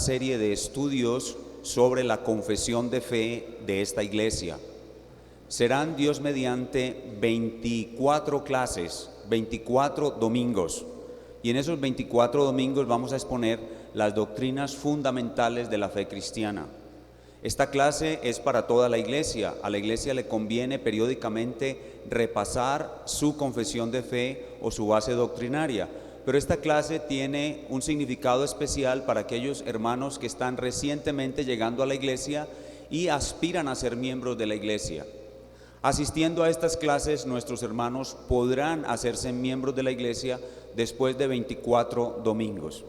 Serie de estudios sobre la confesión de fe de esta iglesia. Serán, Dios mediante, 24 clases, 24 domingos. Y en esos 24 domingos vamos a exponer las doctrinas fundamentales de la fe cristiana. Esta clase es para toda la iglesia. A la iglesia le conviene periódicamente repasar su confesión de fe o su base doctrinaria. Pero esta clase tiene un significado especial para aquellos hermanos que están recientemente llegando a la iglesia y aspiran a ser miembros de la iglesia. Asistiendo a estas clases, nuestros hermanos podrán hacerse miembros de la iglesia después de 24 domingos.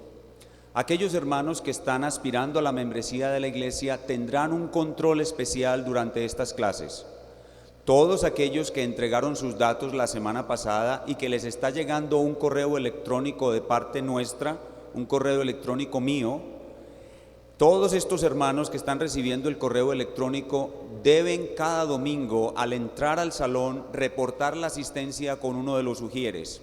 Aquellos hermanos que están aspirando a la membresía de la iglesia tendrán un control especial durante estas clases. Todos aquellos que entregaron sus datos la semana pasada y que les está llegando un correo electrónico de parte nuestra, un correo electrónico mío, todos estos hermanos que están recibiendo el correo electrónico deben cada domingo, al entrar al salón, reportar la asistencia con uno de los ujieres.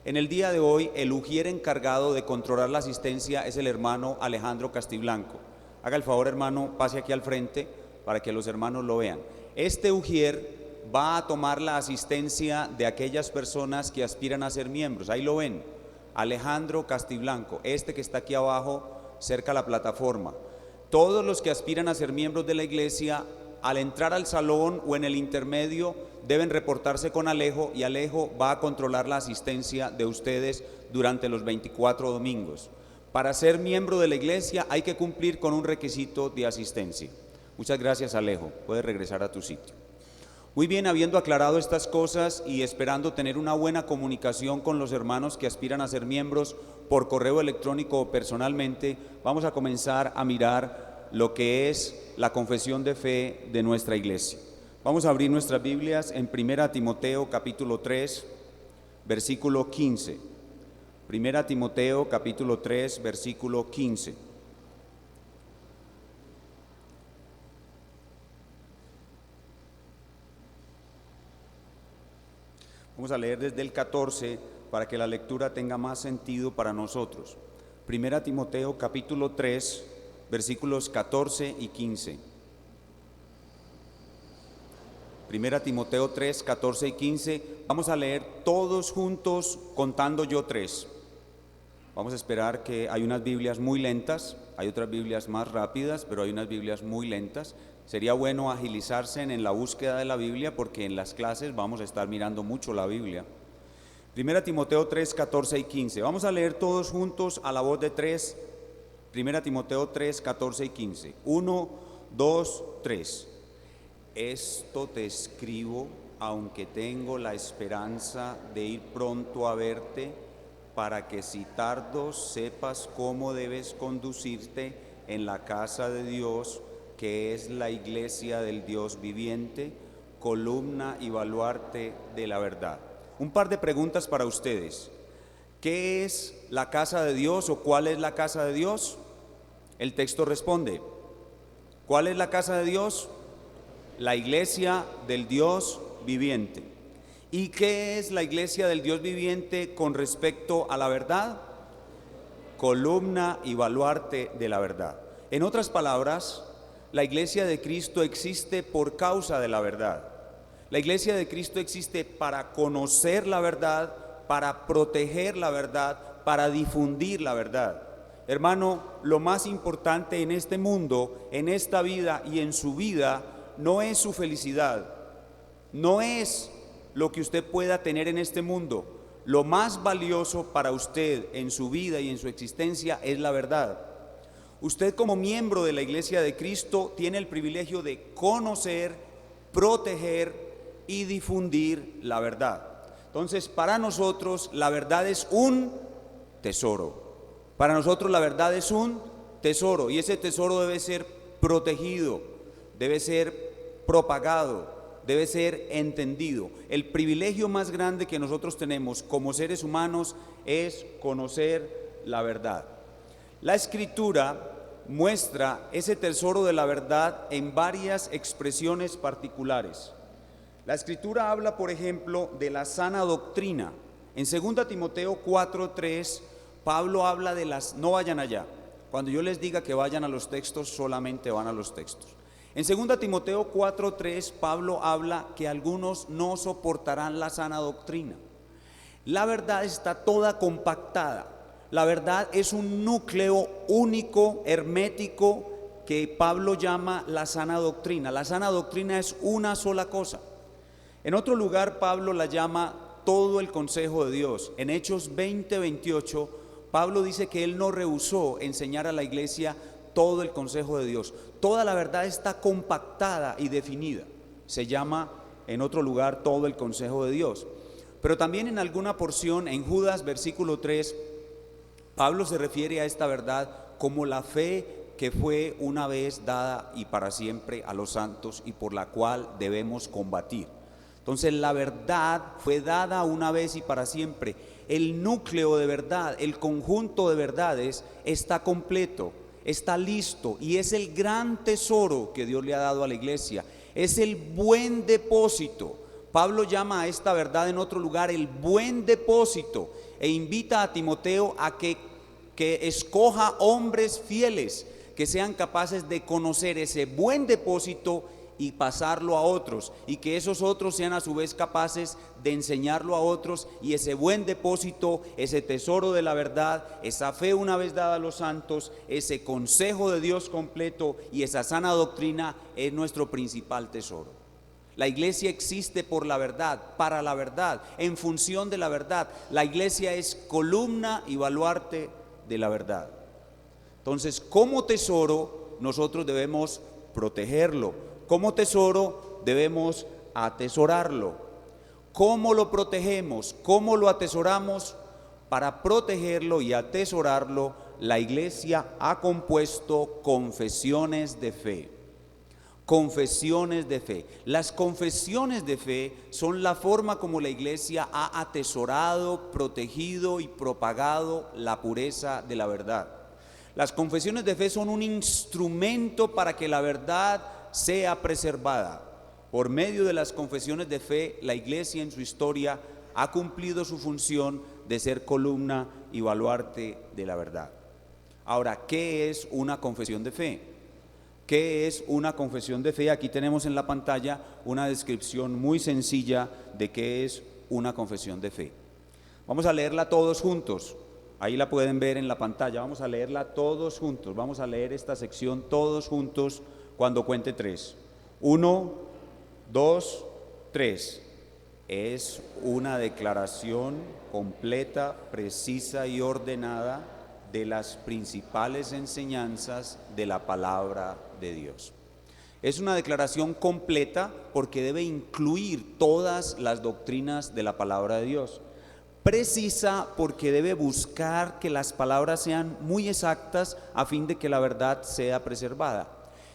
En el día de hoy, el ujier encargado de controlar la asistencia es el hermano Alejandro Castiblanco. Haga el favor, hermano, pase aquí al frente para que los hermanos lo vean. Este ujier va a tomar la asistencia de aquellas personas que aspiran a ser miembros. Ahí lo ven, Alejandro Castiblanco, este que está aquí abajo, cerca a la plataforma. Todos los que aspiran a ser miembros de la iglesia, al entrar al salón o en el intermedio, deben reportarse con Alejo, y Alejo va a controlar la asistencia de ustedes durante los 24 domingos. Para ser miembro de la iglesia hay que cumplir con un requisito de asistencia. Muchas gracias, Alejo. Puedes regresar a tu sitio. Muy bien, habiendo aclarado estas cosas y esperando tener una buena comunicación con los hermanos que aspiran a ser miembros por correo electrónico o personalmente, vamos a comenzar a mirar lo que es la confesión de fe de nuestra iglesia. Vamos a abrir nuestras Biblias en 1 Timoteo capítulo 3, versículo 15. 1 Timoteo capítulo 3, versículo 15. Vamos a leer desde el 14 para que la lectura tenga más sentido para nosotros. 1 Timoteo capítulo 3, versículos 14 y 15. 1 Timoteo 3, 14 y 15. Vamos a leer todos juntos contando yo 3. Vamos a esperar que hay unas Biblias muy lentas, hay otras Biblias más rápidas, pero hay unas Biblias muy lentas. Sería bueno agilizarse en la búsqueda de la Biblia porque en las clases vamos a estar mirando mucho la Biblia. 1 Timoteo 3, 14 y 15. Vamos a leer todos juntos a la voz de 3. 1 Timoteo 3, 14 y 15. 1, 2, 3. Esto te escribo, aunque tengo la esperanza de ir pronto a verte, para que si tardo sepas cómo debes conducirte en la casa de Dios, que es la iglesia del Dios viviente, columna y baluarte de la verdad. Un par de preguntas para ustedes. ¿Qué es la casa de Dios o cuál es la casa de Dios? El texto responde, ¿cuál es la casa de Dios? La iglesia del Dios viviente. ¿Y qué es la iglesia del Dios viviente con respecto a la verdad? Columna y baluarte de la verdad. En otras palabras, la iglesia de Cristo existe por causa de la verdad. La iglesia de Cristo existe para conocer la verdad, para proteger la verdad, para difundir la verdad. Hermano, lo más importante en este mundo, en esta vida y en su vida, no es su felicidad, no es lo que usted pueda tener en este mundo. Lo más valioso para usted en su vida y en su existencia es la verdad. Usted, como miembro de la iglesia de Cristo, tiene el privilegio de conocer, proteger y difundir la verdad. Entonces, para nosotros la verdad es un tesoro. Para nosotros la verdad es un tesoro, y ese tesoro debe ser protegido, debe ser propagado, debe ser entendido. El privilegio más grande que nosotros tenemos como seres humanos es conocer la verdad. La Escritura muestra ese tesoro de la verdad en varias expresiones particulares. La Escritura habla, por ejemplo, de la sana doctrina. En 2 Timoteo 4:3, Pablo habla de las, no vayan allá, Cuando yo les diga que vayan a los textos, solamente van a los textos. En 2 Timoteo 4:3, Pablo habla que algunos no soportarán la sana doctrina. La verdad está toda compactada. La verdad es un núcleo único, hermético, que Pablo llama la sana doctrina. La sana doctrina es una sola cosa. En otro lugar, Pablo la llama todo el consejo de Dios. En Hechos 20:28, Pablo dice que él no rehusó enseñar a la iglesia todo el consejo de Dios. Toda la verdad está compactada y definida. Se llama en otro lugar todo el consejo de Dios. Pero también en alguna porción, en Judas versículo 3, Pablo se refiere a esta verdad como la fe que fue una vez dada y para siempre a los santos y por la cual debemos combatir. Entonces la verdad fue dada una vez y para siempre. El núcleo de verdad, el conjunto de verdades está completo, está listo y es el gran tesoro que Dios le ha dado a la iglesia. Es el buen depósito. Pablo llama a esta verdad en otro lugar el buen depósito e invita a Timoteo a que escoja hombres fieles que sean capaces de conocer ese buen depósito y pasarlo a otros, y que esos otros sean a su vez capaces de enseñarlo a otros, y ese buen depósito, ese tesoro de la verdad, esa fe una vez dada a los santos, ese consejo de Dios completo y esa sana doctrina es nuestro principal tesoro. La iglesia existe por la verdad, para la verdad, en función de la verdad. La iglesia es columna y baluarte de la verdad. Entonces, como tesoro, nosotros debemos protegerlo. Como tesoro, debemos atesorarlo. ¿Cómo lo protegemos? ¿Cómo lo atesoramos? Para protegerlo y atesorarlo, la iglesia ha compuesto confesiones de fe. Confesiones de fe. Las confesiones de fe son la forma como la iglesia ha atesorado, protegido y propagado la pureza de la verdad. Las confesiones de fe son un instrumento para que la verdad sea preservada. Por medio de las confesiones de fe, la iglesia en su historia ha cumplido su función de ser columna y baluarte de la verdad. Ahora, ¿qué es una confesión de fe? ¿Qué es una confesión de fe? Aquí tenemos en la pantalla una descripción muy sencilla de qué es una confesión de fe. Vamos a leerla todos juntos. Ahí la pueden ver en la pantalla. Vamos a leerla todos juntos. Vamos a leer esta sección todos juntos cuando cuente 3. 1, 2, 3. Es una declaración completa, precisa y ordenada de las principales enseñanzas de la palabra de Dios. Es una declaración completa porque debe incluir todas las doctrinas de la palabra de Dios. Precisa porque debe buscar que las palabras sean muy exactas a fin de que la verdad sea preservada.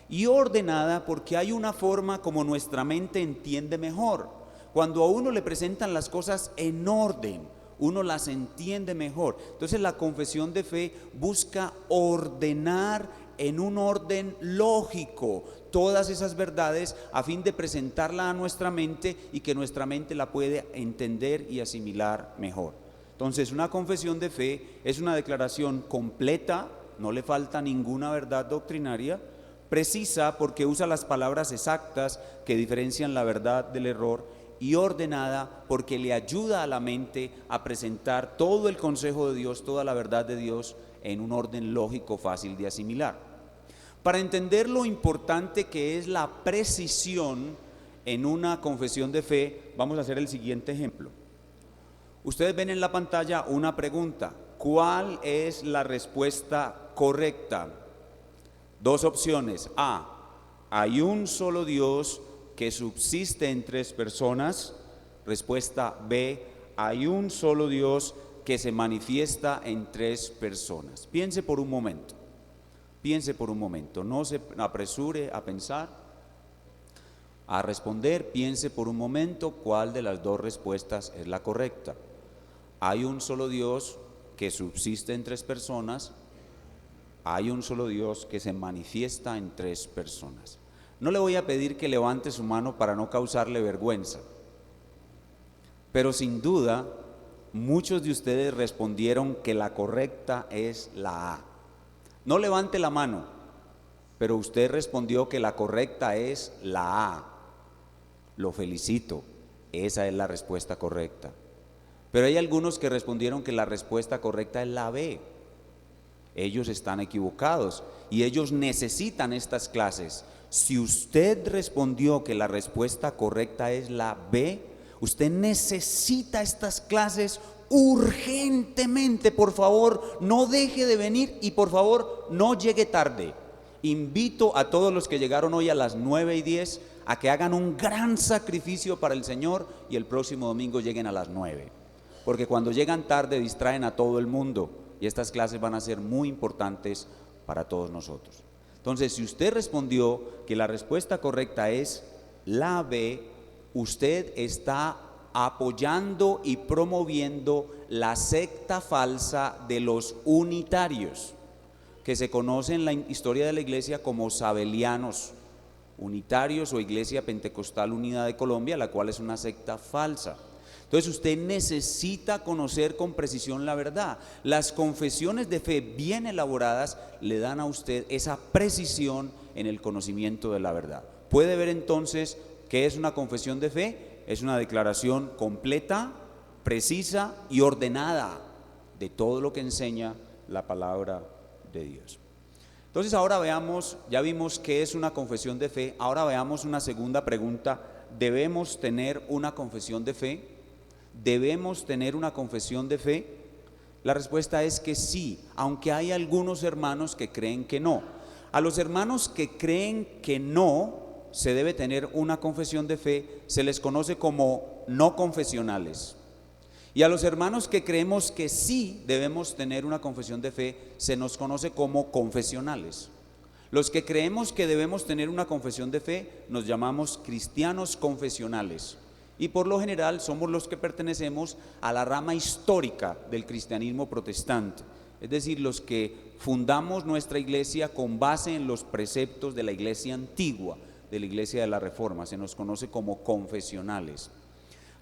Y ordenada porque hay una forma como nuestra mente entiende mejor. Cuando a uno le presentan las cosas en orden, uno las entiende mejor. Entonces la confesión de fe busca ordenar en un orden lógico todas esas verdades a fin de presentarla a nuestra mente y que nuestra mente la puede entender y asimilar mejor. Entonces una confesión de fe es una declaración completa, no le falta ninguna verdad doctrinaria, precisa porque usa las palabras exactas que diferencian la verdad del error, y ordenada porque le ayuda a la mente a presentar todo el consejo de Dios, toda la verdad de Dios en un orden lógico fácil de asimilar. Para entender lo importante que es la precisión en una confesión de fe, vamos a hacer el siguiente ejemplo. Ustedes ven en la pantalla una pregunta: ¿cuál es la respuesta correcta? Dos opciones. A, hay un solo Dios que subsiste en 3 personas. Respuesta B, hay un solo Dios que se manifiesta en 3 personas. Piense por un momento, no se apresure a pensar, a responder, piense por un momento cuál de las 2 respuestas es la correcta. Hay un solo Dios que subsiste en 3 personas, hay un solo Dios que se manifiesta en 3 personas. No le voy a pedir que levante su mano para no causarle vergüenza, pero sin duda muchos de ustedes respondieron que la correcta es la A. No levante la mano, pero usted respondió que la correcta es la A. Lo felicito, esa es la respuesta correcta. Pero hay algunos que respondieron que la respuesta correcta es la B. Ellos están equivocados y ellos necesitan estas clases. Si usted respondió que la respuesta correcta es la B, usted necesita estas clases urgentemente. Por favor, no deje de venir y por favor no llegue tarde. Invito a todos los que llegaron hoy a las 9:10 a que hagan un gran sacrificio para el Señor y el próximo domingo lleguen a las 9, porque cuando llegan tarde distraen a todo el mundo y estas clases van a ser muy importantes para todos nosotros. Entonces, si usted respondió que la respuesta correcta es la B, usted está apoyando y promoviendo la secta falsa de los unitarios, que se conoce en la historia de la iglesia como sabelianos, unitarios o Iglesia Pentecostal Unida de Colombia, la cual es una secta falsa. Entonces usted necesita conocer con precisión la verdad. Las confesiones de fe bien elaboradas le dan a usted esa precisión en el conocimiento de la verdad. Puede ver entonces qué es una confesión de fe. Es una declaración completa, precisa y ordenada de todo lo que enseña la palabra de Dios. Entonces ahora veamos, ya vimos qué es una confesión de fe. Ahora veamos una segunda pregunta. ¿Debemos tener una confesión de fe? ¿Debemos tener una confesión de fe? La respuesta es que sí, aunque hay algunos hermanos que creen que no. A los hermanos que creen que no se debe tener una confesión de fe, se les conoce como no confesionales. Y a los hermanos que creemos que sí debemos tener una confesión de fe, se nos conoce como confesionales. Los que creemos que debemos tener una confesión de fe, nos llamamos cristianos confesionales. Y por lo general somos los que pertenecemos a la rama histórica del cristianismo protestante. Es decir, los que fundamos nuestra iglesia con base en los preceptos de la iglesia antigua, de la iglesia de la Reforma. Se nos conoce como confesionales.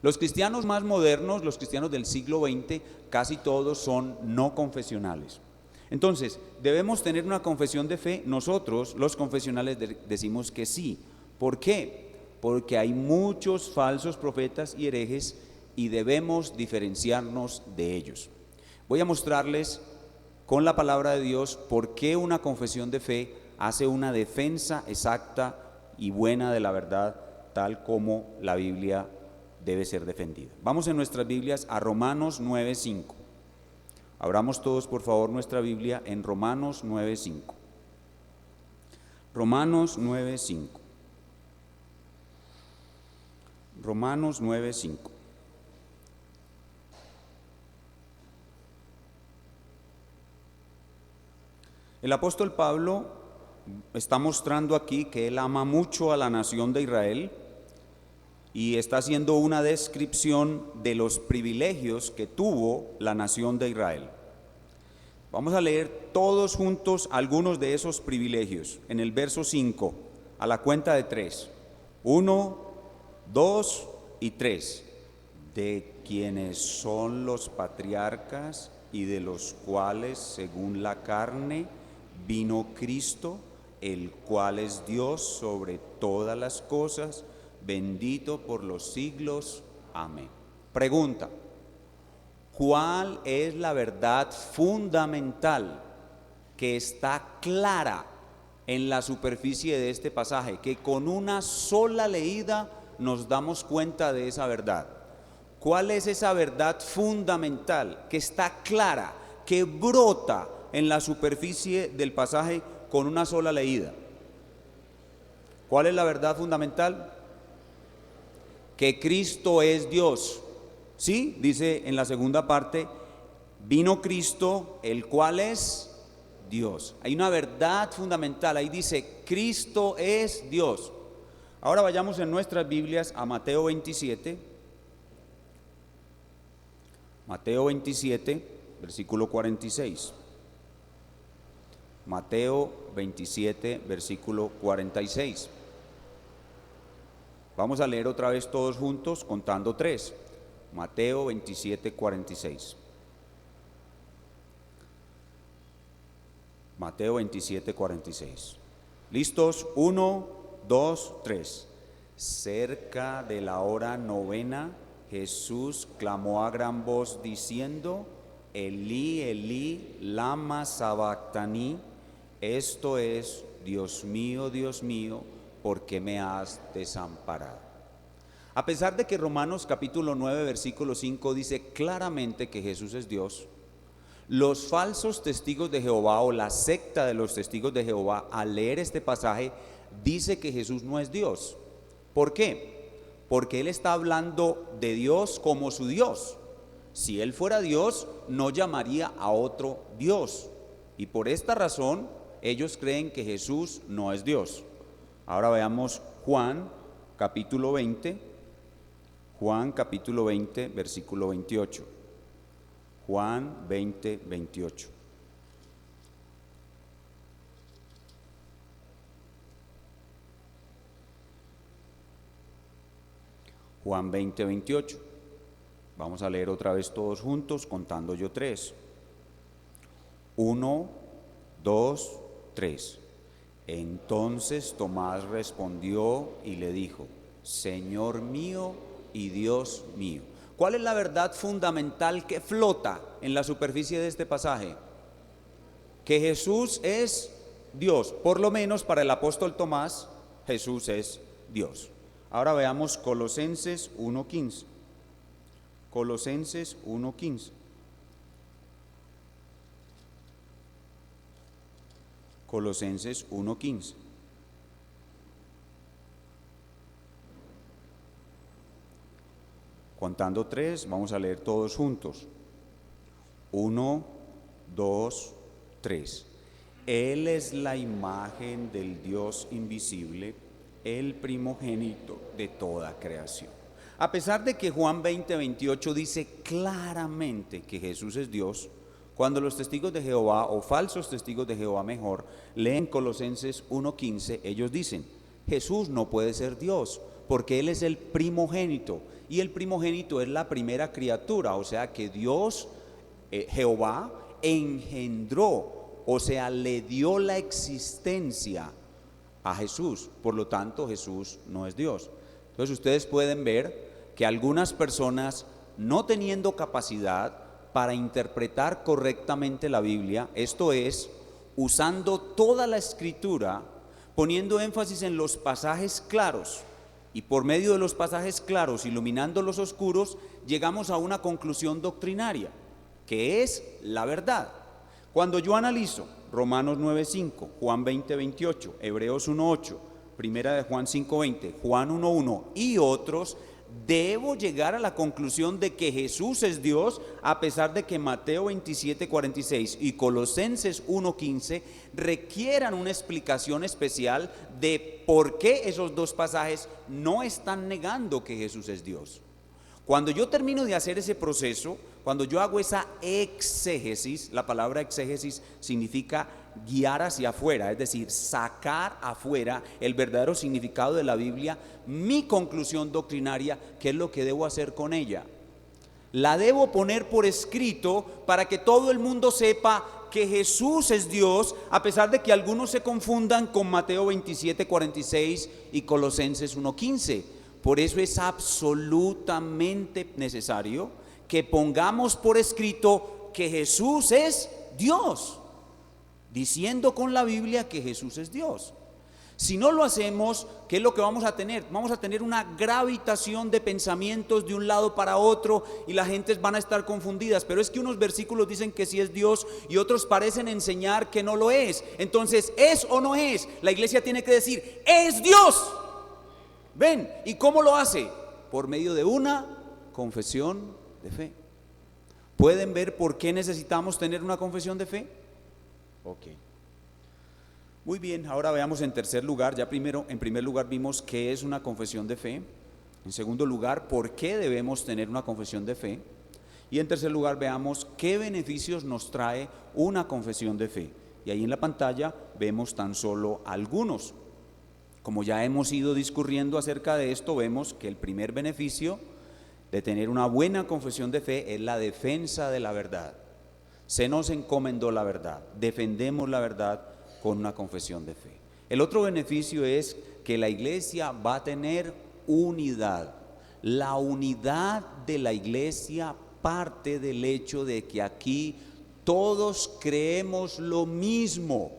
Los cristianos más modernos, los cristianos del siglo XX, casi todos son no confesionales. Entonces, ¿debemos tener una confesión de fe? Nosotros, los confesionales, decimos que sí. ¿Por qué? Porque hay muchos falsos profetas y herejes y debemos diferenciarnos de ellos. Voy a mostrarles con la palabra de Dios por qué una confesión de fe hace una defensa exacta y buena de la verdad, tal como la Biblia debe ser defendida. Vamos en nuestras Biblias a Romanos 9:5. Abramos todos por favor nuestra Biblia en Romanos 9:5. Romanos 9:5. Romanos 9:5. El apóstol Pablo está mostrando aquí que él ama mucho a la nación de Israel y está haciendo una descripción de los privilegios que tuvo la nación de Israel. Vamos a leer todos juntos algunos de esos privilegios en el verso 5, a la cuenta de 3. 1, 2 y 3. De quienes son los patriarcas y de los cuales, según la carne, vino Cristo, el cual es Dios sobre todas las cosas, bendito por los siglos. Amén. Pregunta: ¿cuál es la verdad fundamental que está clara en la superficie de este pasaje, que con una sola leída nos damos cuenta de esa verdad? ¿Cuál es esa verdad fundamental que está clara, que brota en la superficie del pasaje con una sola leída? ¿Cuál es la verdad fundamental? Que Cristo es Dios. Sí, dice en la segunda parte, vino Cristo, el cual es Dios. Hay una verdad fundamental, ahí dice, Cristo es Dios. Ahora vayamos en nuestras Biblias a Mateo 27. Mateo 27, versículo 46. Mateo 27, versículo 46. Vamos a leer otra vez todos juntos, contando 3. Mateo 27, 46. Mateo 27, 46. ¿Listos? 1, 2, 3. Cerca de la hora novena, Jesús clamó a gran voz diciendo: Elí, Elí, lama sabactani. Esto es: Dios mío, ¿por qué me has desamparado? A pesar de que Romanos capítulo 9, versículo 5 dice claramente que Jesús es Dios, los falsos testigos de Jehová o la secta de los testigos de Jehová, al leer este pasaje, dice que Jesús no es Dios. ¿Por qué? Porque él está hablando de Dios como su Dios. Si él fuera Dios, no llamaría a otro Dios. Y por esta razón, ellos creen que Jesús no es Dios. Ahora veamos Juan capítulo 20. Juan capítulo 20, versículo 28. Juan 20, 28. Juan 20, 28. Vamos a leer otra vez todos juntos, contando yo 3. 1, 2, 3. Entonces Tomás respondió y le dijo: Señor mío y Dios mío. ¿Cuál es la verdad fundamental que flota en la superficie de este pasaje? Que Jesús es Dios. Por lo menos para el apóstol Tomás, Jesús es Dios. Ahora veamos Colosenses 1:15. Colosenses 1:15. Colosenses 1:15. Contando 3, vamos a leer todos juntos. 1, 2, 3. Él es la imagen del Dios invisible, el primogénito de toda creación. A pesar de que Juan 20, 28 dice claramente que Jesús es Dios, cuando los testigos de Jehová, o falsos testigos de Jehová mejor, leen Colosenses 1:15, ellos dicen: Jesús no puede ser Dios, porque Él es el primogénito, y el primogénito es la primera criatura, o sea que Dios, Jehová, engendró, o sea, le dio la existencia a Jesús. Por lo tanto, Jesús no es Dios. Entonces ustedes pueden ver que algunas personas, no teniendo capacidad para interpretar correctamente la Biblia, esto es, usando toda la escritura, poniendo énfasis en los pasajes claros, y por medio de los pasajes claros, iluminando los oscuros, llegamos a una conclusión doctrinaria, que es la verdad. Cuando yo analizo Romanos 9:5, Juan 20:28, Hebreos 1:8, Primera de Juan 5:20, Juan 1:1 y otros, debo llegar a la conclusión de que Jesús es Dios, a pesar de que Mateo 27:46 y Colosenses 1:15 requieran una explicación especial de por qué esos dos pasajes no están negando que Jesús es Dios. Cuando yo termino de hacer ese proceso, cuando yo hago esa exégesis, la palabra exégesis significa guiar hacia afuera, es decir, sacar afuera el verdadero significado de la Biblia, mi conclusión doctrinaria, ¿qué es lo que debo hacer con ella? La debo poner por escrito para que todo el mundo sepa que Jesús es Dios, a pesar de que algunos se confundan con Mateo 27:46 y Colosenses 1:15. Por eso es absolutamente necesario que pongamos por escrito que Jesús es Dios, diciendo con la Biblia que Jesús es Dios. Si no lo hacemos, ¿qué es lo que vamos a tener? Vamos a tener una gravitación de pensamientos de un lado para otro y la gente van a estar confundidas. Pero es que unos versículos dicen que sí es Dios y otros parecen enseñar que no lo es. Entonces, ¿es o no es? La iglesia tiene que decir: ¡es Dios! ¿Ven? ¿Y cómo lo hace? Por medio de una confesión de fe. ¿Pueden ver por qué necesitamos tener una confesión de fe? Ok. Muy bien, ahora veamos en tercer lugar, en primer lugar vimos qué es una confesión de fe. En segundo lugar, por qué debemos tener una confesión de fe. Y en tercer lugar, veamos qué beneficios nos trae una confesión de fe. Y ahí en la pantalla vemos tan solo algunos. Como ya hemos ido discurriendo acerca de esto, vemos que el primer beneficio de tener una buena confesión de fe es la defensa de la verdad. Se nos encomendó la verdad, defendemos la verdad con una confesión de fe. El otro beneficio es que la iglesia va a tener unidad. La unidad de la iglesia parte del hecho de que aquí todos creemos lo mismo,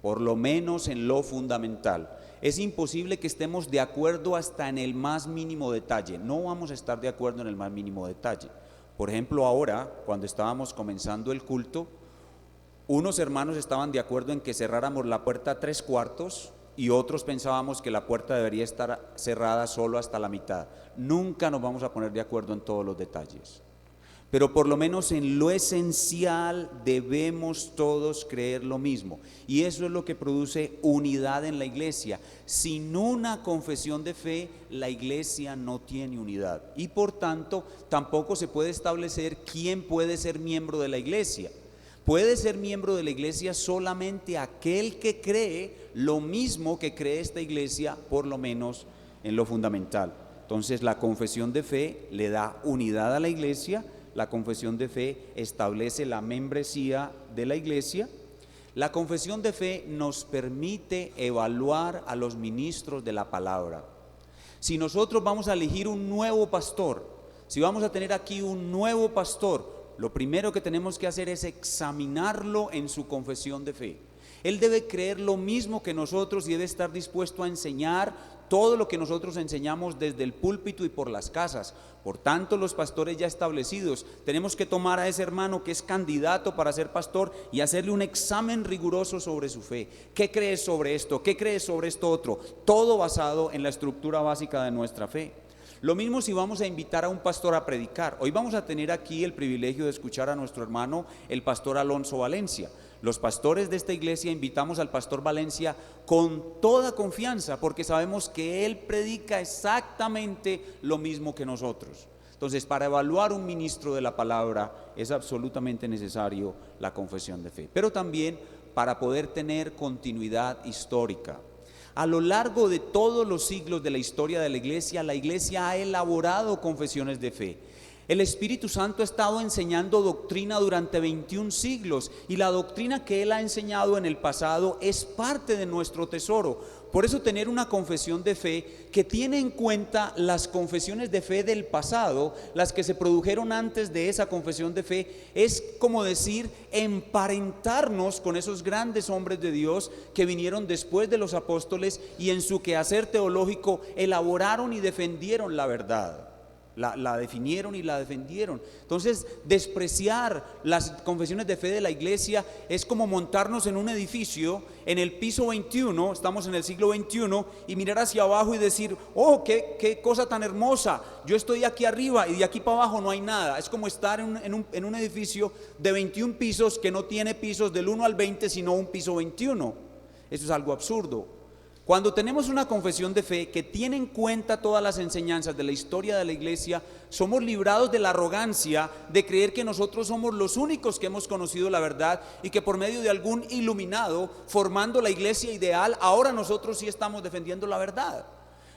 por lo menos en lo fundamental. Es imposible que estemos de acuerdo hasta en el más mínimo detalle. No vamos a estar de acuerdo en el más mínimo detalle. Por ejemplo, ahora, cuando estábamos comenzando el culto, unos hermanos estaban de acuerdo en que cerráramos la puerta a 3/4 y otros pensábamos que la puerta debería estar cerrada solo hasta la mitad. Nunca nos vamos a poner de acuerdo en todos los detalles, pero por lo menos en lo esencial debemos todos creer lo mismo, y eso es lo que produce unidad en la iglesia. Sin una confesión de fe, la iglesia no tiene unidad, y por tanto tampoco se puede establecer quién puede ser miembro de la iglesia. Puede ser miembro de la iglesia solamente aquel que cree lo mismo que cree esta iglesia, por lo menos en lo fundamental. Entonces la confesión de fe le da unidad a la iglesia. La confesión de fe establece la membresía de la iglesia. La confesión de fe nos permite evaluar a los ministros de la palabra. Si nosotros vamos a elegir un nuevo pastor, si vamos a tener aquí un nuevo pastor, lo primero que tenemos que hacer es examinarlo en su confesión de fe. Él debe creer lo mismo que nosotros y debe estar dispuesto a enseñar todo lo que nosotros enseñamos desde el púlpito y por las casas. Por tanto, los pastores ya establecidos, tenemos que tomar a ese hermano que es candidato para ser pastor y hacerle un examen riguroso sobre su fe. ¿Qué crees sobre esto? ¿Qué crees sobre esto otro? Todo basado en la estructura básica de nuestra fe. Lo mismo si vamos a invitar a un pastor a predicar. Hoy vamos a tener aquí el privilegio de escuchar a nuestro hermano, el pastor Alonso Valencia. Los pastores de esta iglesia invitamos al pastor Valencia con toda confianza, porque sabemos que él predica exactamente lo mismo que nosotros. Entonces, para evaluar un ministro de la palabra es absolutamente necesario la confesión de fe, pero también para poder tener continuidad histórica. A lo largo de todos los siglos de la historia de la iglesia ha elaborado confesiones de fe. El Espíritu Santo ha estado enseñando doctrina durante 21 siglos y la doctrina que Él ha enseñado en el pasado es parte de nuestro tesoro. Por eso tener una confesión de fe que tiene en cuenta las confesiones de fe del pasado, las que se produjeron antes de esa confesión de fe, es como decir, emparentarnos con esos grandes hombres de Dios que vinieron después de los apóstoles y en su quehacer teológico elaboraron y defendieron la verdad. La definieron y la defendieron. Entonces, despreciar las confesiones de fe de la iglesia es como montarnos en un edificio en el piso 21, estamos en el siglo XXI, y mirar hacia abajo y decir, oh, qué cosa tan hermosa, yo estoy aquí arriba y de aquí para abajo no hay nada. Es como estar en un edificio de 21 pisos que no tiene pisos del 1 al 20, sino un piso 21. Eso es algo absurdo. Cuando tenemos una confesión de fe que tiene en cuenta todas las enseñanzas de la historia de la iglesia, somos librados de la arrogancia de creer que nosotros somos los únicos que hemos conocido la verdad y que por medio de algún iluminado formando la iglesia ideal, ahora nosotros sí estamos defendiendo la verdad.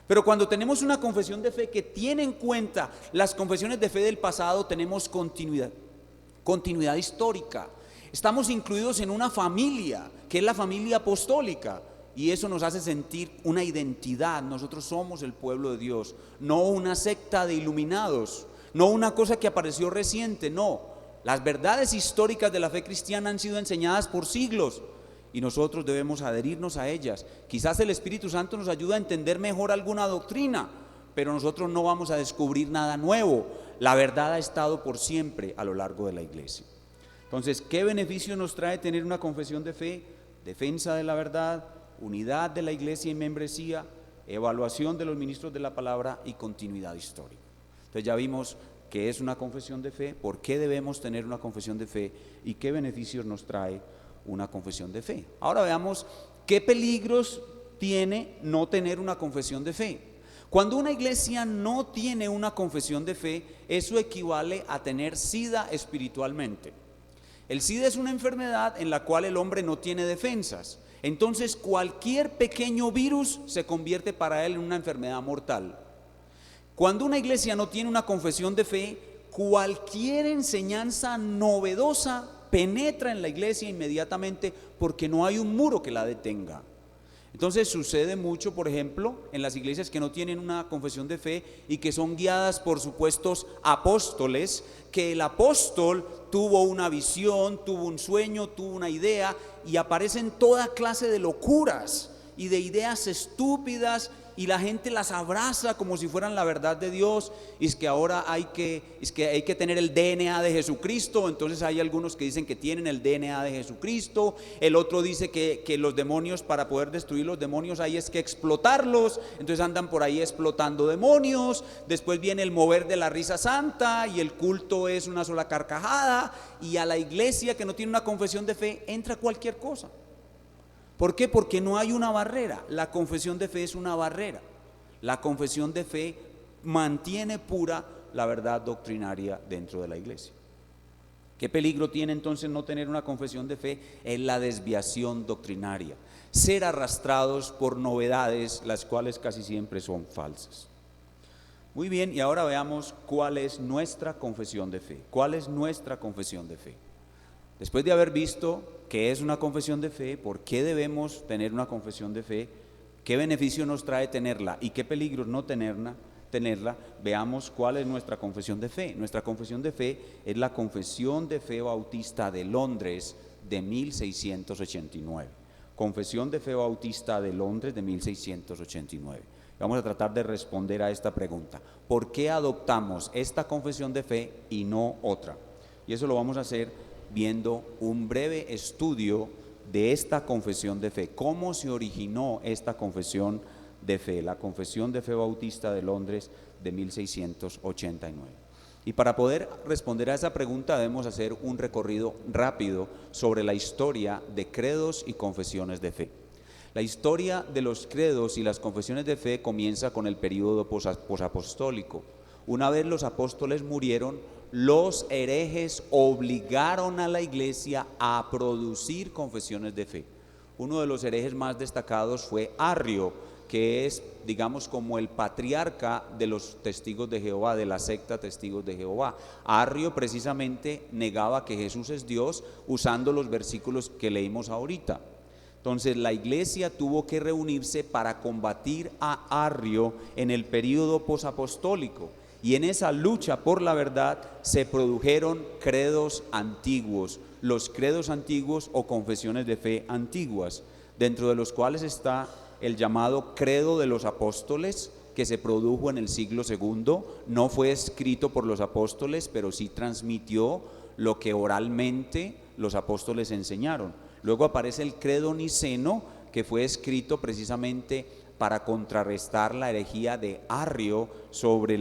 Pero cuando tenemos una confesión de fe que tiene en cuenta las confesiones de fe del pasado, tenemos continuidad histórica. Estamos incluidos en una familia, que es la familia apostólica. Y eso nos hace sentir una identidad. Nosotros somos el pueblo de Dios, no una secta de iluminados, no una cosa que apareció reciente, no. Las verdades históricas de la fe cristiana han sido enseñadas por siglos y nosotros debemos adherirnos a ellas. Quizás el Espíritu Santo nos ayuda a entender mejor alguna doctrina, pero nosotros no vamos a descubrir nada nuevo. La verdad ha estado por siempre a lo largo de la iglesia. Entonces, ¿qué beneficio nos trae tener una confesión de fe? Defensa de la verdad, unidad de la iglesia y membresía, evaluación de los ministros de la palabra y continuidad histórica. Entonces ya vimos qué es una confesión de fe, por qué debemos tener una confesión de fe y qué beneficios nos trae una confesión de fe. Ahora veamos qué peligros tiene no tener una confesión de fe. Cuando una iglesia no tiene una confesión de fe, eso equivale a tener SIDA espiritualmente. El SIDA es una enfermedad en la cual el hombre no tiene defensas. Entonces cualquier pequeño virus se convierte para él en una enfermedad mortal. Cuando una iglesia no tiene una confesión de fe, cualquier enseñanza novedosa penetra en la iglesia inmediatamente porque no hay un muro que la detenga. Entonces sucede mucho, por ejemplo, en las iglesias que no tienen una confesión de fe y que son guiadas por supuestos apóstoles, que el apóstol tuvo una visión, tuvo un sueño, tuvo una idea, y aparecen toda clase de locuras y de ideas estúpidas, y la gente las abraza como si fueran la verdad de Dios. Y es que ahora hay que tener el DNA de Jesucristo. Entonces hay algunos que dicen que tienen el DNA de Jesucristo. El otro dice que los demonios, para poder destruir los demonios, hay es que explotarlos. Entonces andan por ahí explotando demonios. Después viene el mover de la risa santa, y el culto es una sola carcajada. Y a la iglesia que no tiene una confesión de fe entra cualquier cosa. ¿Por qué? Porque no hay una barrera. La confesión de fe es una barrera. La confesión de fe mantiene pura la verdad doctrinaria dentro de la iglesia. ¿Qué peligro tiene entonces no tener una confesión de fe? Es la desviación doctrinaria, ser arrastrados por novedades, las cuales casi siempre son falsas. Muy bien, y ahora veamos cuál es nuestra confesión de fe. ¿Cuál es nuestra confesión de fe? Después de haber visto qué es una confesión de fe, por qué debemos tener una confesión de fe, qué beneficio nos trae tenerla y qué peligros no tenerla, veamos cuál es nuestra confesión de fe. Nuestra confesión de fe es la Confesión de Fe Bautista de Londres de 1689. Confesión de Fe Bautista de Londres de 1689. Vamos a tratar de responder a esta pregunta: ¿por qué adoptamos esta confesión de fe y no otra? Y eso lo vamos a hacer viendo un breve estudio de esta confesión de fe, cómo se originó esta confesión de fe, la Confesión de Fe Bautista de Londres de 1689. Y para poder responder a esa pregunta debemos hacer un recorrido rápido sobre la historia de credos y confesiones de fe. La historia de los credos y las confesiones de fe comienza con el período posapostólico. Una vez los apóstoles murieron, los herejes obligaron a la iglesia a producir confesiones de fe. Uno de los herejes más destacados fue Arrio, que es, digamos, como el patriarca de los testigos de Jehová, de la secta Testigos de Jehová. Arrio precisamente negaba que Jesús es Dios, usando los versículos que leímos ahorita. Entonces la iglesia tuvo que reunirse para combatir a Arrio en el período posapostólico. Y en esa lucha por la verdad se produjeron credos antiguos, los credos antiguos o confesiones de fe antiguas, dentro de los cuales está el llamado credo de los apóstoles, que se produjo en el siglo II. No fue escrito por los apóstoles, pero sí transmitió lo que oralmente los apóstoles enseñaron. Luego aparece el credo niceno, que fue escrito precisamente para contrarrestar la herejía de Arrio sobre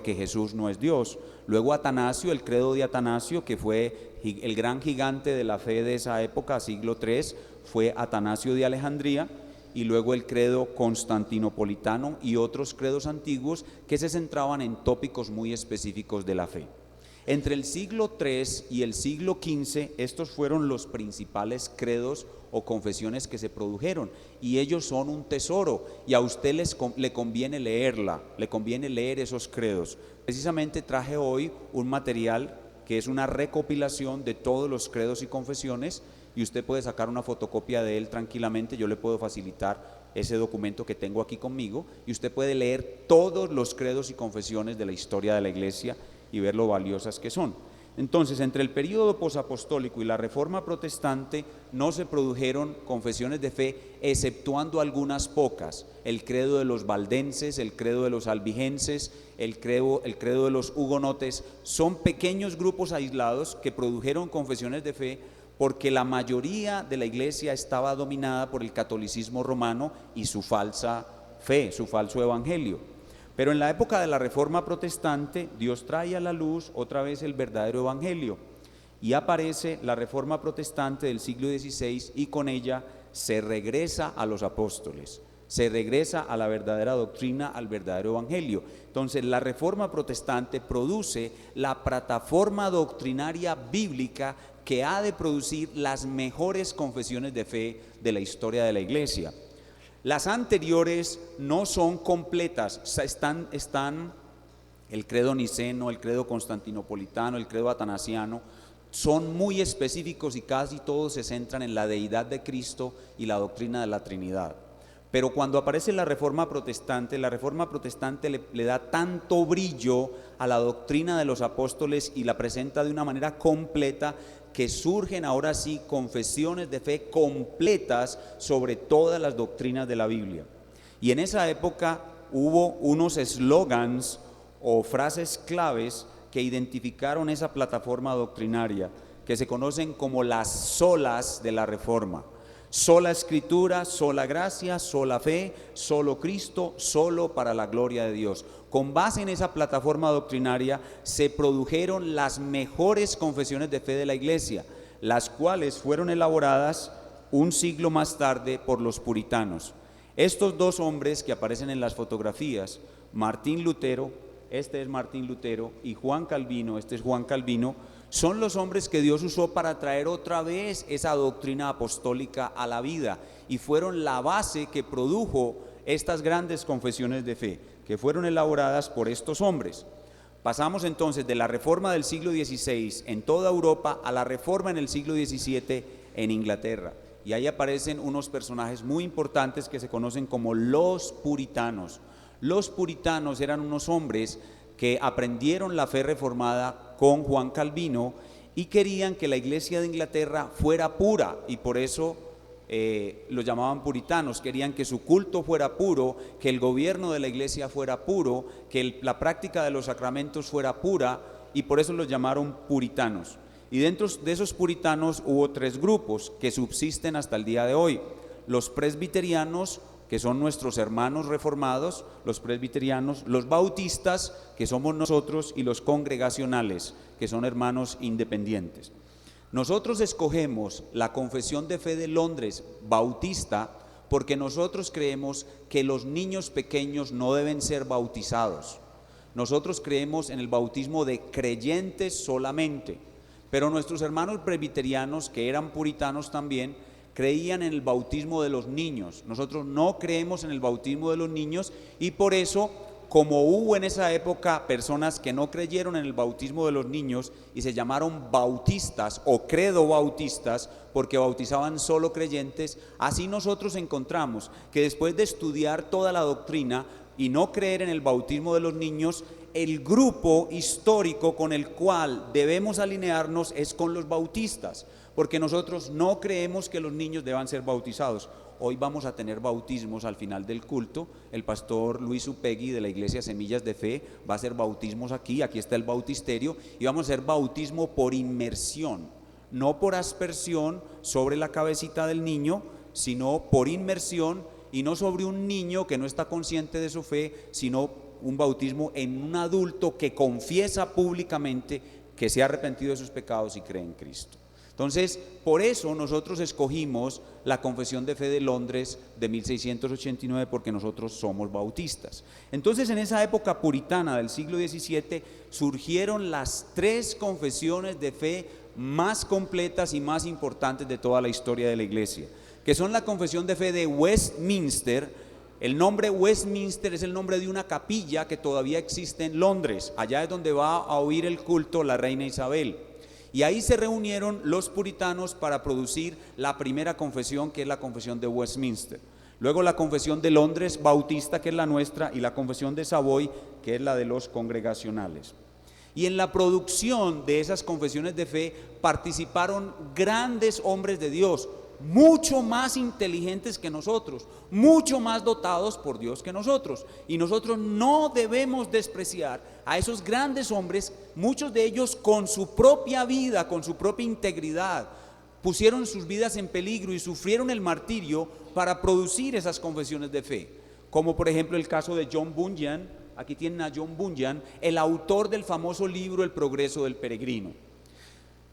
que Jesús no es Dios. Luego Atanasio, el credo de Atanasio, que fue el gran gigante de la fe de esa época, siglo III, fue Atanasio de Alejandría. Y luego el credo constantinopolitano y otros credos antiguos que se centraban en tópicos muy específicos de la fe. Entre el siglo III y el siglo XV, estos fueron los principales credos o confesiones que se produjeron, y ellos son un tesoro, y a usted le conviene leerla, le conviene leer esos credos. Precisamente traje hoy un material que es una recopilación de todos los credos y confesiones, y usted puede sacar una fotocopia de él tranquilamente. Yo le puedo facilitar ese documento que tengo aquí conmigo, y usted puede leer todos los credos y confesiones de la historia de la iglesia y ver lo valiosas que son. Entonces, entre el período posapostólico y la reforma protestante no se produjeron confesiones de fe, exceptuando algunas pocas: el credo de los valdenses, el credo de los albigenses, el credo de los hugonotes. Son pequeños grupos aislados que produjeron confesiones de fe, porque la mayoría de la iglesia estaba dominada por el catolicismo romano y su falsa fe, su falso evangelio. Pero en la época de la Reforma Protestante, Dios trae a la luz otra vez el verdadero evangelio, y aparece la Reforma Protestante del siglo XVI, y con ella se regresa a los apóstoles, se regresa a la verdadera doctrina, al verdadero evangelio. Entonces la Reforma Protestante produce la plataforma doctrinaria bíblica que ha de producir las mejores confesiones de fe de la historia de la iglesia. Las anteriores no son completas, están el credo niceno, el credo constantinopolitano, el credo atanasiano. son muy específicos y casi todos se centran en la deidad de Cristo y la doctrina de la Trinidad. Pero cuando aparece la Reforma Protestante le da tanto brillo a la doctrina de los apóstoles y la presenta de una manera completa, que surgen ahora sí confesiones de fe completas sobre todas las doctrinas de la Biblia. Y en esa época hubo unos eslogans o frases claves que identificaron esa plataforma doctrinaria, que se conocen como las solas de la Reforma. Sola Escritura, sola gracia, sola fe, solo Cristo, solo para la gloria de Dios. Con base en esa plataforma doctrinaria se produjeron las mejores confesiones de fe de la Iglesia, las cuales fueron elaboradas un siglo más tarde por los puritanos. Estos dos hombres que aparecen en las fotografías, Martín Lutero, este es Martín Lutero, y Juan Calvino, este es Juan Calvino, son los hombres que Dios usó para traer otra vez esa doctrina apostólica a la vida, y fueron la base que produjo estas grandes confesiones de fe, que fueron elaboradas por estos hombres. Pasamos entonces de la Reforma del siglo XVI en toda Europa a la Reforma en el siglo XVII en Inglaterra, y ahí aparecen unos personajes muy importantes que se conocen como los puritanos. Los puritanos eran unos hombres que aprendieron la fe reformada con Juan Calvino y querían que la iglesia de Inglaterra fuera pura, y por eso lo llamaban puritanos. Querían que su culto fuera puro, que el gobierno de la iglesia fuera puro, que la práctica de los sacramentos fuera pura, y por eso los llamaron puritanos. Y dentro de esos puritanos hubo tres grupos que subsisten hasta el día de hoy: los presbiterianos, que son nuestros hermanos reformados, los presbiterianos; los bautistas, que somos nosotros; y los congregacionales, que son hermanos independientes. Nosotros escogemos la Confesión de Fe de Londres bautista porque nosotros creemos que los niños pequeños no deben ser bautizados. Nosotros creemos en el bautismo de creyentes solamente, pero nuestros hermanos presbiterianos, que eran puritanos también, creían en el bautismo de los niños. Nosotros no creemos en el bautismo de los niños, y por eso, como hubo en esa época personas que no creyeron en el bautismo de los niños y se llamaron bautistas o credo bautistas porque bautizaban solo creyentes, así nosotros encontramos que después de estudiar toda la doctrina y no creer en el bautismo de los niños, el grupo histórico con el cual debemos alinearnos es con los bautistas, porque nosotros no creemos que los niños deban ser bautizados. Hoy vamos a tener bautismos al final del culto. El pastor Luis Upegui de la iglesia Semillas de Fe va a hacer bautismos aquí está el bautisterio, y vamos a hacer bautismo por inmersión, no por aspersión sobre la cabecita del niño, sino por inmersión, y no sobre un niño que no está consciente de su fe, sino un bautismo en un adulto que confiesa públicamente que se ha arrepentido de sus pecados y cree en Cristo. Entonces, por eso nosotros escogimos la Confesión de Fe de Londres de 1689, porque nosotros somos bautistas. Entonces, en esa época puritana del siglo XVII surgieron las tres confesiones de fe más completas y más importantes de toda la historia de la iglesia, que son la Confesión de Fe de Westminster. El nombre Westminster es el nombre de una capilla que todavía existe en Londres. Allá es donde va a oír el culto la reina Isabel. Y ahí se reunieron los puritanos para producir la primera confesión, que es la Confesión de Westminster. Luego la Confesión de Londres bautista, que es la nuestra, y la Confesión de Savoy, que es la de los congregacionales. Y en la producción de esas confesiones de fe participaron grandes hombres de Dios, mucho más inteligentes que nosotros, mucho más dotados por Dios que nosotros, y nosotros no debemos despreciar a esos grandes hombres. Muchos de ellos con su propia vida, con su propia integridad, pusieron sus vidas en peligro y sufrieron el martirio para producir esas confesiones de fe, como por ejemplo el caso de John Bunyan. Aquí tienen a John Bunyan, el autor del famoso libro El progreso del peregrino.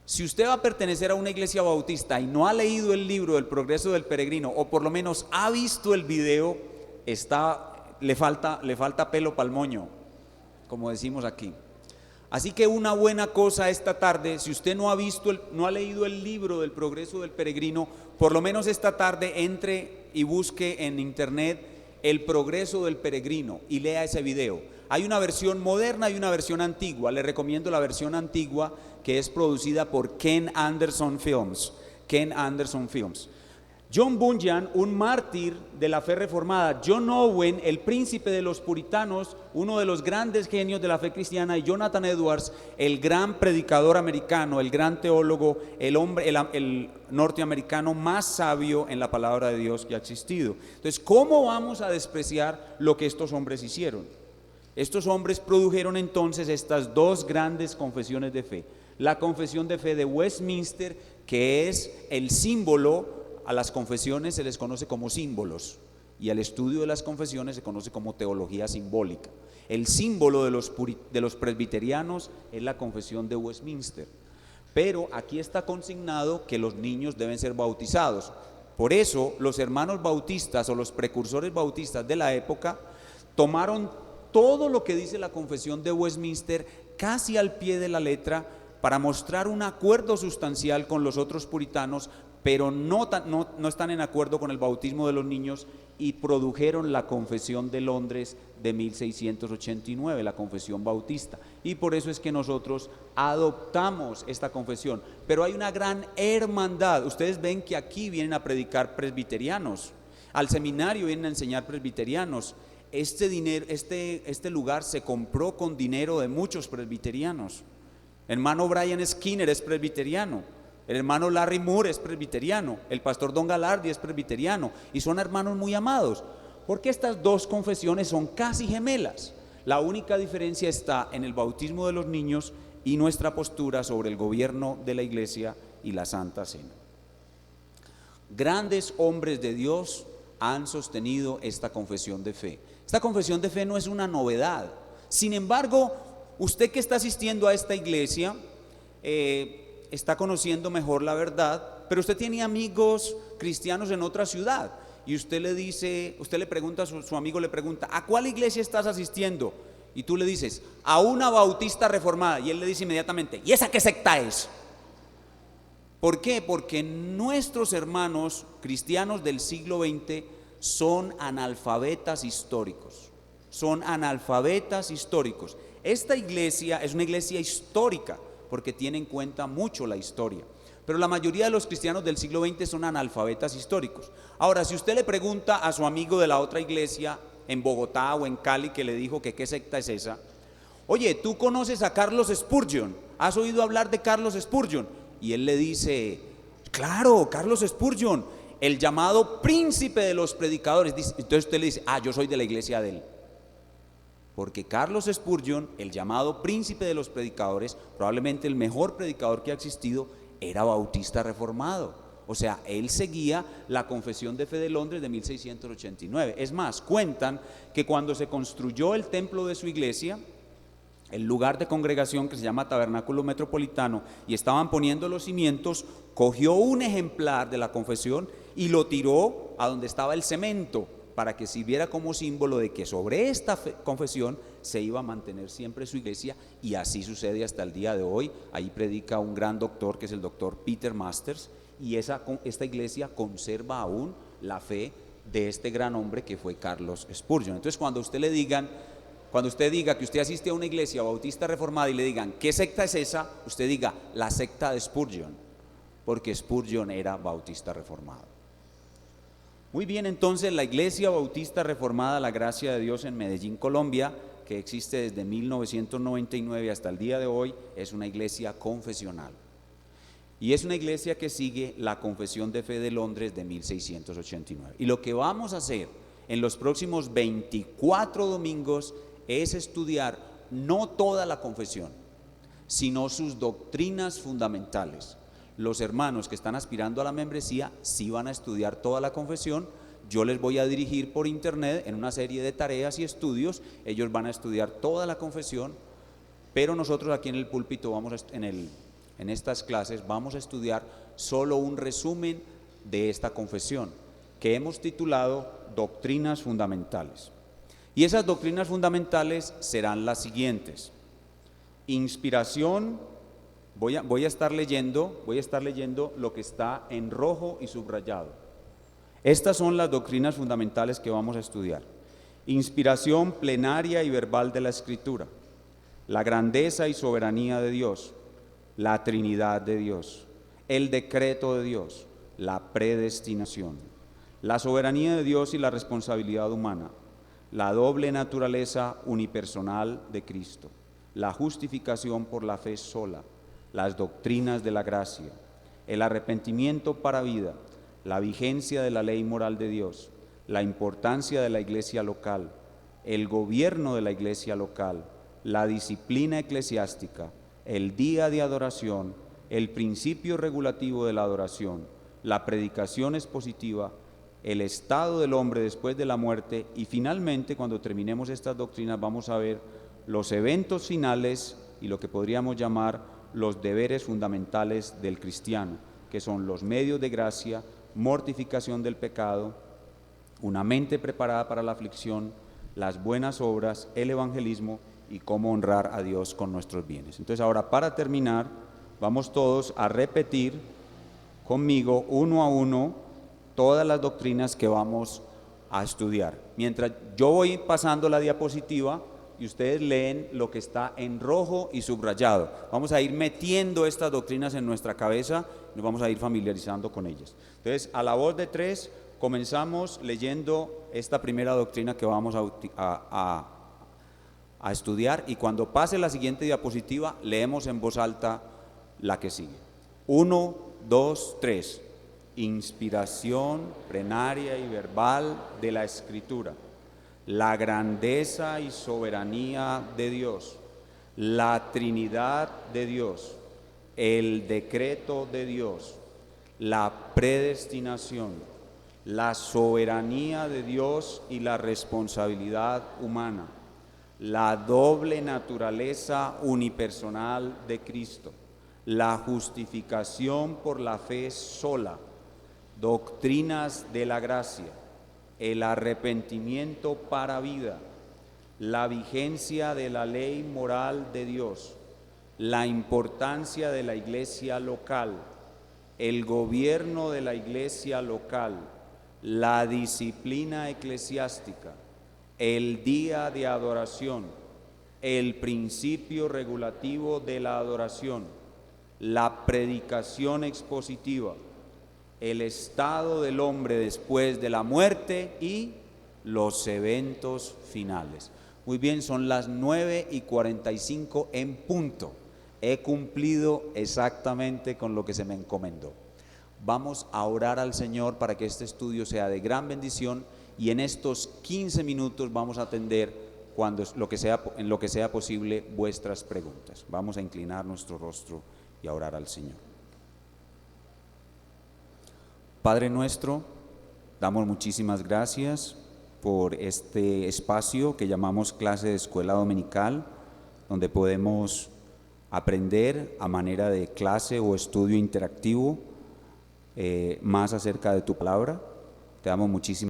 Si usted va a pertenecer a una iglesia bautista y no ha leído el libro del progreso del peregrino, o por lo menos ha visto el video, le falta pelo pa'l moño, como decimos aquí. Así que una buena cosa esta tarde, si usted no ha leído el libro del progreso del peregrino, por lo menos esta tarde entre y busque en internet El progreso del peregrino y lea ese video. Hay una versión moderna y una versión antigua. Les recomiendo la versión antigua, que es producida por Ken Anderson Films. Ken Anderson Films. John Bunyan, un mártir de la fe reformada, John Owen, el príncipe de los puritanos, uno de los grandes genios de la fe cristiana, y Jonathan Edwards, el gran predicador americano, el gran teólogo, el norteamericano más sabio en la palabra de Dios que ha existido. Entonces, ¿cómo vamos a despreciar lo que estos hombres hicieron? Estos hombres produjeron entonces estas dos grandes confesiones de fe. La confesión de fe de Westminster, que es el símbolo. A las confesiones se les conoce como símbolos y al estudio de las confesiones se conoce como teología simbólica. El símbolo de los presbiterianos es la confesión de Westminster, pero aquí está consignado que los niños deben ser bautizados. Por eso los hermanos bautistas o los precursores bautistas de la época tomaron todo lo que dice la confesión de Westminster casi al pie de la letra para mostrar un acuerdo sustancial con los otros puritanos, pero no están en acuerdo con el bautismo de los niños, y produjeron la confesión de Londres de 1689, la confesión bautista, y por eso es que nosotros adoptamos esta confesión. Pero hay una gran hermandad. Ustedes ven que aquí vienen a predicar presbiterianos, al seminario vienen a enseñar presbiterianos. Este lugar se compró con dinero de muchos presbiterianos. El hermano Brian Skinner es presbiteriano. El hermano Larry Moore es presbiteriano, el pastor Don Galardi es presbiteriano, y son hermanos muy amados, porque estas dos confesiones son casi gemelas. La única diferencia está en el bautismo de los niños y nuestra postura sobre el gobierno de la iglesia y la Santa Cena. Grandes hombres de Dios han sostenido esta confesión de fe. Esta confesión de fe no es una novedad. Sin embargo, usted que está asistiendo a esta iglesia, está conociendo mejor la verdad, pero usted tiene amigos cristianos en otra ciudad y usted le pregunta a su amigo, le pregunta: ¿a cuál iglesia estás asistiendo? Y tú le dices: a una bautista reformada, y él le dice inmediatamente: ¿y esa qué secta es? ¿Por qué? Porque nuestros hermanos cristianos del siglo XX son analfabetas históricos. Son analfabetas históricos. Esta iglesia es una iglesia histórica, porque tiene en cuenta mucho la historia, pero la mayoría de los cristianos del siglo XX son analfabetas históricos. Ahora, si usted le pregunta a su amigo de la otra iglesia en Bogotá o en Cali, que le dijo que qué secta es esa: oye, ¿tú conoces a Carlos Spurgeon? ¿Has oído hablar de Carlos Spurgeon? Y él le dice: claro, Carlos Spurgeon, el llamado príncipe de los predicadores. Entonces usted le dice: yo soy de la iglesia de él. Porque Carlos Spurgeon, el llamado príncipe de los predicadores, probablemente el mejor predicador que ha existido, era bautista reformado. O sea, él seguía la confesión de fe de Londres de 1689. Es más, cuentan que cuando se construyó el templo de su iglesia, el lugar de congregación que se llama Tabernáculo Metropolitano, y estaban poniendo los cimientos, cogió un ejemplar de la confesión y lo tiró a donde estaba el cemento, para que sirviera como símbolo de que sobre esta confesión se iba a mantener siempre su iglesia, y así sucede hasta el día de hoy. Ahí predica un gran doctor, que es el doctor Peter Masters, y esta iglesia conserva aún la fe de este gran hombre que fue Carlos Spurgeon. Entonces, cuando usted diga que usted asiste a una iglesia bautista reformada y le digan: ¿qué secta es esa?, usted diga: la secta de Spurgeon, porque Spurgeon era bautista reformado. Muy bien, entonces la Iglesia Bautista Reformada La Gracia de Dios en Medellín, Colombia, que existe desde 1999 hasta el día de hoy, es una iglesia confesional. Y es una iglesia que sigue la confesión de fe de Londres de 1689. Y lo que vamos a hacer en los próximos 24 domingos es estudiar no toda la confesión, sino sus doctrinas fundamentales. Los hermanos que están aspirando a la membresía sí van a estudiar toda la confesión. Yo les voy a dirigir por internet en una serie de tareas y estudios. Ellos van a estudiar toda la confesión, pero nosotros aquí en el púlpito en estas clases vamos a estudiar solo un resumen de esta confesión, que hemos titulado Doctrinas Fundamentales. Y esas doctrinas fundamentales serán las siguientes: inspiración. Voy a estar leyendo lo que está en rojo y subrayado. Estas son las doctrinas fundamentales que vamos a estudiar. inspiración plenaria y verbal de la Escritura, la grandeza y soberanía de Dios, la Trinidad de Dios, el decreto de Dios, la predestinación, la soberanía de Dios y la responsabilidad humana, la doble naturaleza unipersonal de Cristo, la justificación por la fe sola, las doctrinas de la gracia, el arrepentimiento para vida, la vigencia de la ley moral de Dios, la importancia de la iglesia local, el gobierno de la iglesia local, la disciplina eclesiástica, el día de adoración, el principio regulativo de la adoración, la predicación expositiva, el estado del hombre después de la muerte y finalmente, cuando terminemos estas doctrinas, vamos a ver los eventos finales y lo que podríamos llamar los deberes fundamentales del cristiano, que son los medios de gracia, mortificación del pecado, una mente preparada para la aflicción, las buenas obras, el evangelismo y cómo honrar a Dios con nuestros bienes. Entonces ahora, para terminar, vamos todos a repetir conmigo uno a uno todas las doctrinas que vamos a estudiar. Mientras yo voy pasando la diapositiva y ustedes leen lo que está en rojo y subrayado. Vamos a ir metiendo estas doctrinas en nuestra cabeza y nos vamos a ir familiarizando con ellas. Entonces, a la voz de tres, comenzamos leyendo esta primera doctrina que vamos a estudiar, y cuando pase la siguiente diapositiva, leemos en voz alta la que sigue. 1, 2, 3. Inspiración plenaria y verbal de la Escritura, la grandeza y soberanía de Dios, la Trinidad de Dios, el decreto de Dios, la predestinación, la soberanía de Dios y la responsabilidad humana, la doble naturaleza unipersonal de Cristo, la justificación por la fe sola, doctrinas de la gracia, el arrepentimiento para vida, la vigencia de la ley moral de Dios, la importancia de la iglesia local, el gobierno de la iglesia local, la disciplina eclesiástica, el día de adoración, el principio regulativo de la adoración, la predicación expositiva, el estado del hombre después de la muerte y los eventos finales. Muy bien, son las 9:45 en punto. He cumplido exactamente con lo que se me encomendó. Vamos a orar al Señor para que este estudio sea de gran bendición, y en estos 15 minutos vamos a atender en lo que sea posible vuestras preguntas. Vamos a inclinar nuestro rostro y a orar al Señor. Padre nuestro, damos muchísimas gracias por este espacio que llamamos clase de escuela dominical, donde podemos aprender a manera de clase o estudio interactivo más acerca de tu palabra. Te damos muchísimas